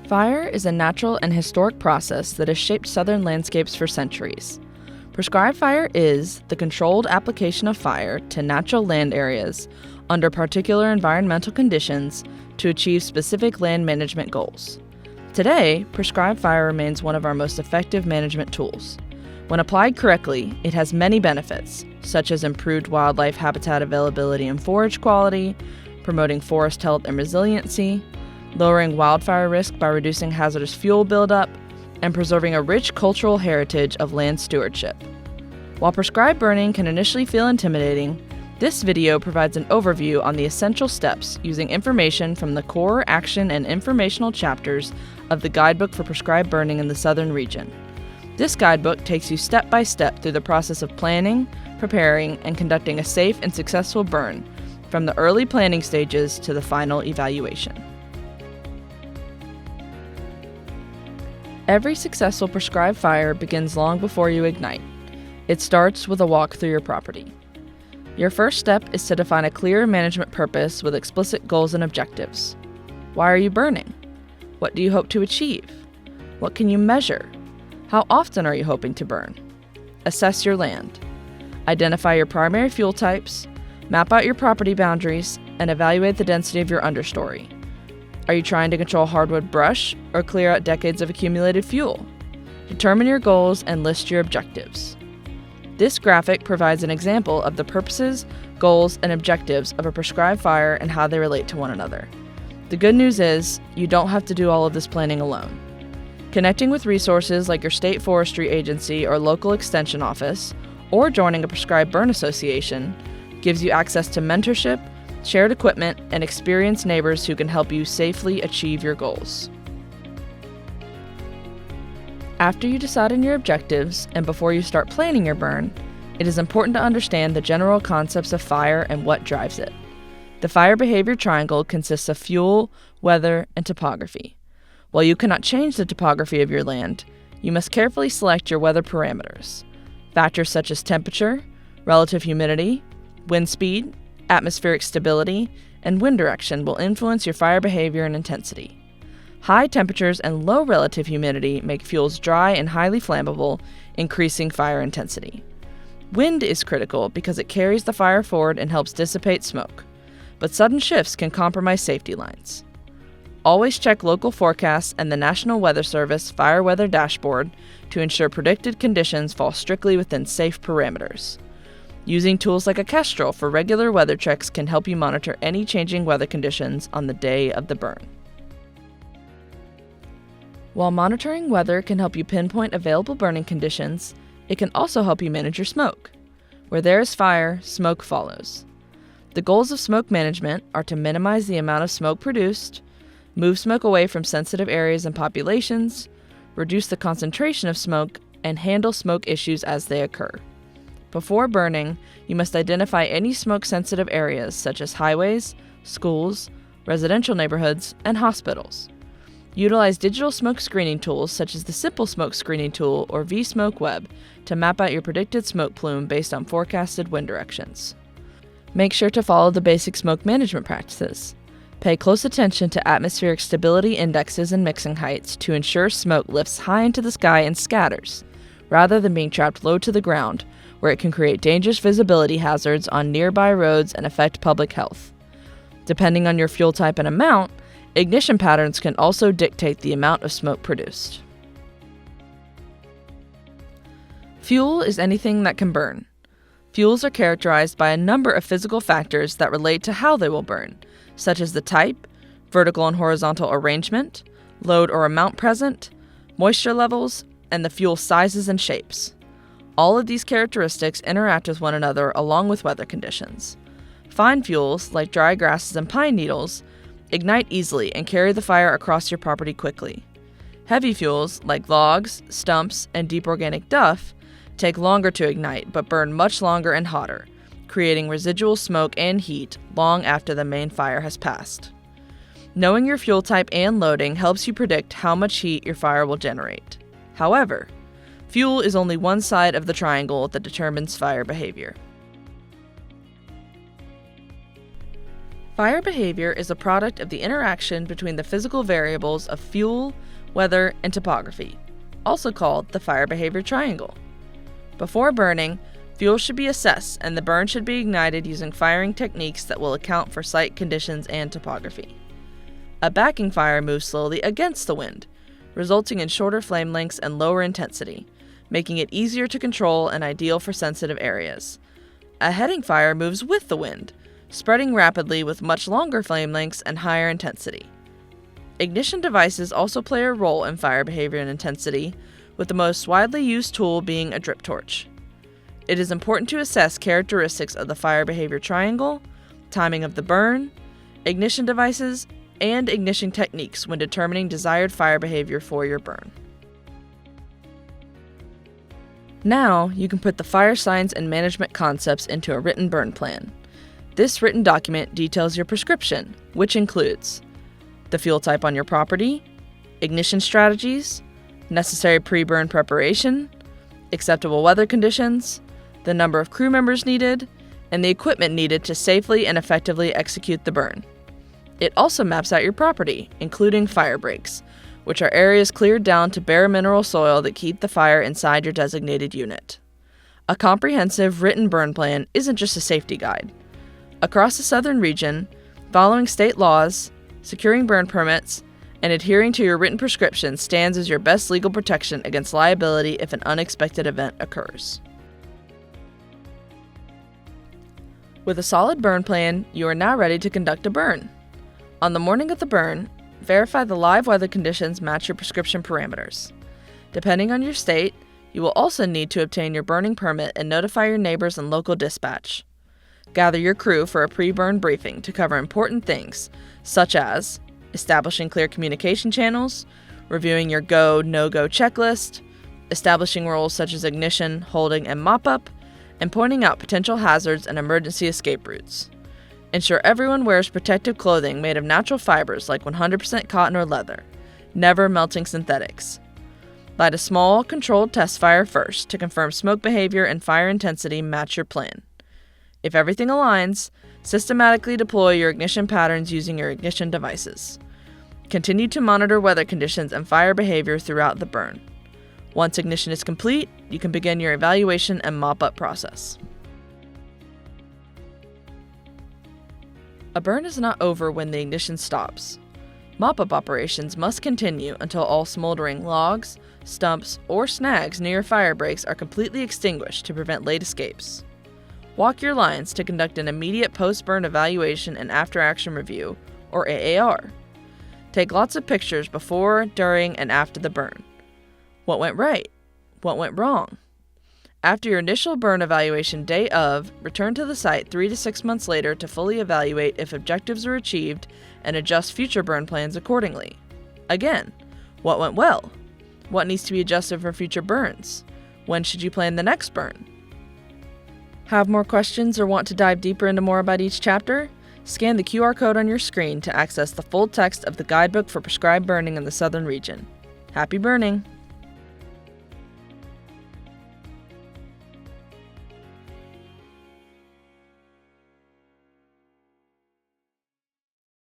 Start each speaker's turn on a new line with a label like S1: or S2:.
S1: Fire is a natural and historic process that has shaped southern landscapes for centuries. Prescribed fire is the controlled application of fire to natural land areas under particular environmental conditions to achieve specific land management goals. Today, prescribed fire remains one of our most effective management tools. When applied correctly, it has many benefits, such as improved wildlife habitat availability and forage quality, promoting forest health and resiliency, lowering wildfire risk by reducing hazardous fuel buildup, and preserving a rich cultural heritage of land stewardship. While prescribed burning can initially feel intimidating, this video provides an overview on the essential steps using information from the core, action, and informational chapters of the Guidebook for Prescribed Burning in the Southern Region. This guidebook takes you step by step through the process of planning, preparing, and conducting a safe and successful burn, from the early planning stages to the final evaluation. Every successful prescribed fire begins long before you ignite. It starts with a walk through your property. Your first step is to define a clear management purpose with explicit goals and objectives. Why are you burning? What do you hope to achieve? What can you measure? How often are you hoping to burn? Assess your land. Identify your primary fuel types, map out your property boundaries, and evaluate the density of your understory. Are you trying to control hardwood brush or clear out decades of accumulated fuel? Determine your goals and list your objectives. This graphic provides an example of the purposes, goals, and objectives of a prescribed fire and how they relate to one another. The good news is, you don't have to do all of this planning alone. Connecting with resources like your state forestry agency or local extension office, or joining a prescribed burn association, gives you access to mentorship, shared equipment, and experienced neighbors who can help you safely achieve your goals. After you decide on your objectives and before you start planning your burn, it is important to understand the general concepts of fire and what drives it. The fire behavior triangle consists of fuel, weather, and topography. While you cannot change the topography of your land, you must carefully select your weather parameters. Factors such as temperature, relative humidity, wind speed, atmospheric stability, and wind direction will influence your fire behavior and intensity. High temperatures and low relative humidity make fuels dry and highly flammable, increasing fire intensity. Wind is critical because it carries the fire forward and helps dissipate smoke, but sudden shifts can compromise safety lines. Always check local forecasts and the National Weather Service Fire Weather Dashboard to ensure predicted conditions fall strictly within safe parameters. Using tools like a Kestrel for regular weather checks can help you monitor any changing weather conditions on the day of the burn. While monitoring weather can help you pinpoint available burning conditions, it can also help you manage your smoke. Where there is fire, smoke follows. The goals of smoke management are to minimize the amount of smoke produced, move smoke away from sensitive areas and populations, reduce the concentration of smoke, and handle smoke issues as they occur. Before burning, you must identify any smoke-sensitive areas such as highways, schools, residential neighborhoods, and hospitals. Utilize digital smoke screening tools such as the Simple Smoke Screening Tool or vSmoke Web to map out your predicted smoke plume based on forecasted wind directions. Make sure to follow the basic smoke management practices. Pay close attention to atmospheric stability indexes and mixing heights to ensure smoke lifts high into the sky and scatters, rather than being trapped low to the ground, where it can create dangerous visibility hazards on nearby roads and affect public health. Depending on your fuel type and amount, ignition patterns can also dictate the amount of smoke produced. Fuel is anything that can burn. Fuels are characterized by a number of physical factors that relate to how they will burn, such as the type, vertical and horizontal arrangement, load or amount present, moisture levels, and the fuel sizes and shapes. All of these characteristics interact with one another along with weather conditions. Fine fuels, like dry grasses and pine needles, ignite easily and carry the fire across your property quickly. Heavy fuels, like logs, stumps, and deep organic duff, take longer to ignite but burn much longer and hotter, creating residual smoke and heat long after the main fire has passed. Knowing your fuel type and loading helps you predict how much heat your fire will generate. However, fuel is only one side of the triangle that determines fire behavior. Fire behavior is a product of the interaction between the physical variables of fuel, weather, and topography, also called the fire behavior triangle. Before burning, fuel should be assessed and the burn should be ignited using firing techniques that will account for site conditions and topography. A backing fire moves slowly against the wind, resulting in shorter flame lengths and lower intensity, making it easier to control and ideal for sensitive areas. A heading fire moves with the wind, spreading rapidly with much longer flame lengths and higher intensity. Ignition devices also play a role in fire behavior and intensity, with the most widely used tool being a drip torch. It is important to assess characteristics of the fire behavior triangle, timing of the burn, ignition devices, and ignition techniques when determining desired fire behavior for your burn. Now, you can put the fire science and management concepts into a written burn plan. This written document details your prescription, which includes the fuel type on your property, ignition strategies, necessary pre-burn preparation, acceptable weather conditions, the number of crew members needed, and the equipment needed to safely and effectively execute the burn. It also maps out your property, including fire breaks, which are areas cleared down to bare mineral soil that keep the fire inside your designated unit. A comprehensive written burn plan isn't just a safety guide. Across the southern region, following state laws, securing burn permits, and adhering to your written prescription stands as your best legal protection against liability if an unexpected event occurs. With a solid burn plan, you are now ready to conduct a burn. On the morning of the burn, verify the live weather conditions match your prescription parameters. Depending on your state, you will also need to obtain your burning permit and notify your neighbors and local dispatch. Gather your crew for a pre-burn briefing to cover important things, such as establishing clear communication channels, reviewing your go, no-go checklist, establishing roles such as ignition, holding, and mop-up, and pointing out potential hazards and emergency escape routes. Ensure everyone wears protective clothing made of natural fibers like 100% cotton or leather, never melting synthetics. Light a small, controlled test fire first to confirm smoke behavior and fire intensity match your plan. If everything aligns, systematically deploy your ignition patterns using your ignition devices. Continue to monitor weather conditions and fire behavior throughout the burn. Once ignition is complete, you can begin your evaluation and mop-up process. A burn is not over when the ignition stops. Mop-up operations must continue until all smoldering logs, stumps, or snags near fire breaks are completely extinguished to prevent late escapes. Walk your lines to conduct an immediate post-burn evaluation and after-action review, or AAR. Take lots of pictures before, during, and after the burn. What went right? What went wrong? After your initial burn evaluation day of, return to the site 3 to 6 months later to fully evaluate if objectives were achieved and adjust future burn plans accordingly. Again, what went well? What needs to be adjusted for future burns? When should you plan the next burn? Have more questions or want to dive deeper into more about each chapter? Scan the QR code on your screen to access the full text of the Guidebook for Prescribed Burning in the Southern Region. Happy burning!